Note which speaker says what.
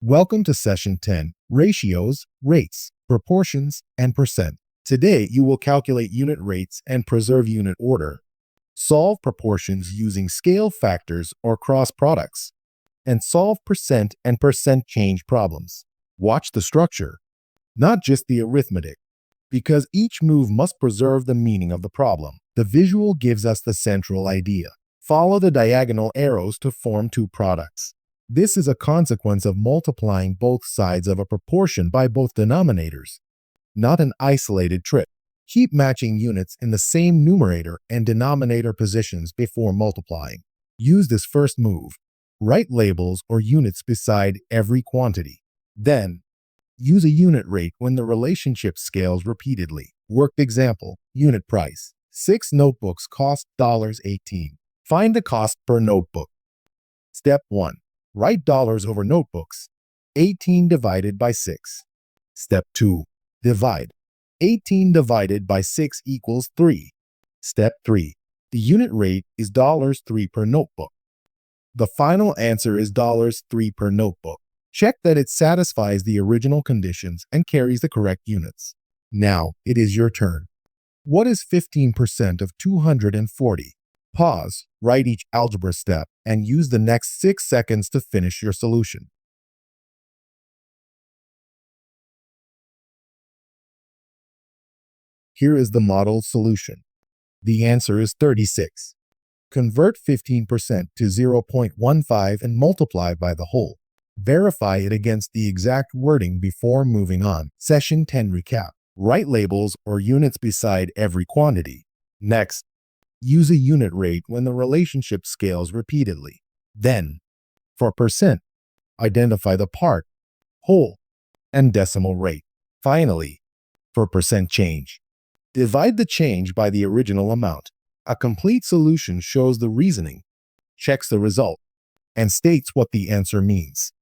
Speaker 1: Welcome to Session 10, Ratios, Rates, Proportions, and Percent. Today, you will calculate unit rates and preserve unit order, solve proportions using scale factors or cross products, and solve percent and percent change problems. Watch the structure, not just the arithmetic, because each move must preserve the meaning of the problem. The visual gives us the central idea. Follow the diagonal arrows to form two products. This is a consequence of multiplying both sides of a proportion by both denominators, not an isolated trick. Keep matching units in the same numerator and denominator positions before multiplying. Use this first move. Write labels or units beside every quantity. Then, use a unit rate when the relationship scales repeatedly. Worked example, unit price. 6 notebooks cost $18. Find the cost per notebook. Step 1. Write dollars over notebooks. 18 divided by 6. Step 2. Divide. 18 divided by 6 equals 3. Step 3. The unit rate is $3 per notebook. The final answer is $3 per notebook. Check that it satisfies the original conditions and carries the correct units. Now it is your turn. What is 15% of 240? Pause, write each algebra step, and use the next 6 seconds to finish your solution. Here is the model solution. The answer is 36. Convert 15% to 0.15 and multiply by the whole. Verify it against the exact wording before moving on. Session 10 recap. Write labels or units beside every quantity. Next, use a unit rate when the relationship scales repeatedly. Then, for percent, identify the part, whole, and decimal rate. Finally, for percent change, divide the change by the original amount. A complete solution shows the reasoning, checks the result, and states what the answer means.